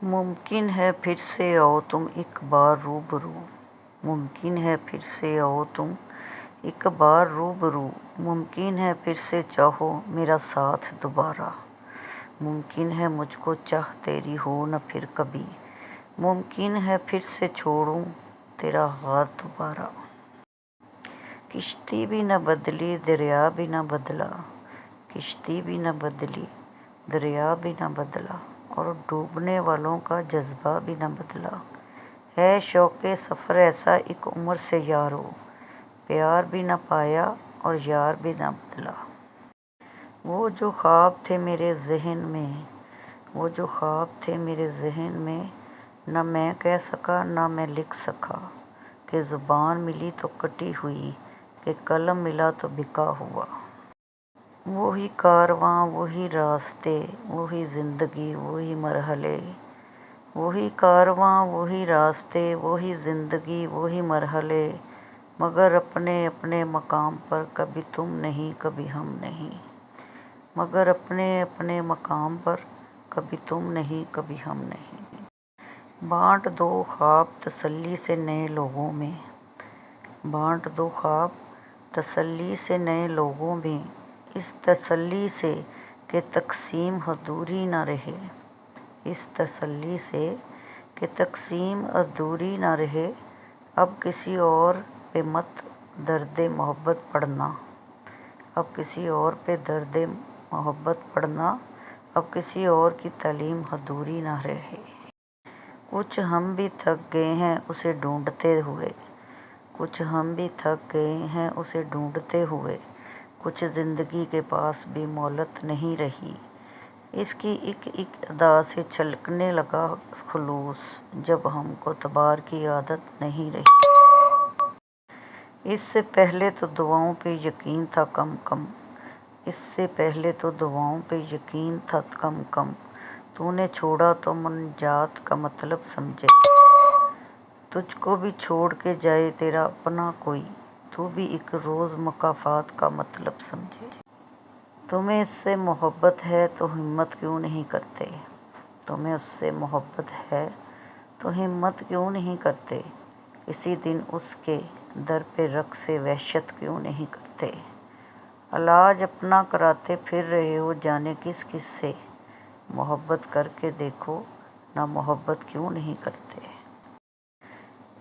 मुमकिन है फिर से आओ तुम एक बार रूबरू, मुमकिन है फिर से आओ तुम एक बार रूबरू, मुमकिन है फिर से चाहो मेरा साथ दोबारा, मुमकिन है मुझको चाह तेरी हो न फिर कभी, मुमकिन है फिर से छोड़ूं तेरा हाथ दोबारा। किश्ती भी न बदली दरिया भी न बदला, किश्ती भी न बदली दरिया भी न बदला, और डूबने वालों का जज्बा भी न बदला। है शौक़े सफ़र ऐसा एक उम्र से यारो, प्यार भी न पाया और यार भी न बदला। वो जो ख्वाब थे मेरे ज़हन में, वो जो ख्वाब थे मेरे ज़हन में, न मैं कह सका न मैं लिख सका, कि ज़ुबान मिली तो कटी हुई, कि कलम मिला तो बिका हुआ। वही कारवां वही रास्ते वही ज़िंदगी वही मरहले, वही कारवां वही रास्ते वही ज़िंदगी वही मरहले, मगर अपने अपने मकाम पर कभी तुम नहीं कभी हम नहीं, मगर अपने अपने मकाम पर कभी तुम नहीं कभी हम नहीं। बाँट दो ख्वाब तसल्ली से नए लोगों में, बाँट दो ख्वाब तसल्ली से नए लोगों में, इस तसल्ली से कि तक़सीम अधूरी ना रहे, इस तसल्ली से कि तक़सीम अधूरी ना रहे। अब किसी और पे मत दर्द मोहब्बत पढ़ना, अब किसी और पे दर्द मोहब्बत पढ़ना, अब किसी और की तालीम अधूरी ना रहे। कुछ हम भी थक गए हैं उसे ढूंढते हुए, कुछ हम भी थक गए हैं उसे ढूंढते हुए, कुछ ज़िंदगी के पास भी मोहलत नहीं रही। इसकी एक अदा से छलकने लगा खुलूस, जब हमको तबार की आदत नहीं रही। इससे पहले तो दुआओं पे यकीन था कम कम, इससे पहले तो दुआओं पे यकीन था कम कम, तूने छोड़ा तो मुनजात का मतलब समझे, तुझको भी छोड़ के जाए तेरा अपना कोई, तू भी एक रोज़ मुकाफात का मतलब समझे। तुम्हें इससे मोहब्बत है तो हिम्मत क्यों नहीं करते, तुम्हें उससे मोहब्बत है तो हिम्मत क्यों नहीं करते, किसी दिन उसके दर पे रक़्स से वहशत क्यों नहीं करते। इलाज अपना कराते फिर रहे हो जाने किस किस से, मोहब्बत करके देखो ना मोहब्बत क्यों नहीं करते।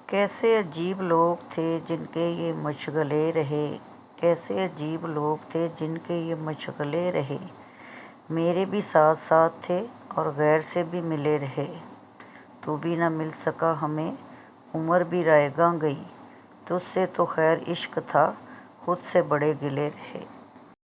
कैसे अजीब लोग थे जिनके ये मशगले रहे, कैसे अजीब लोग थे जिनके ये मशगले रहे, मेरे भी साथ साथ थे और गैर से भी मिले रहे। तू भी ना मिल सका हमें उम्र भी रायगां गई, तुझसे तो खैर इश्क था खुद से बड़े गिले रहे।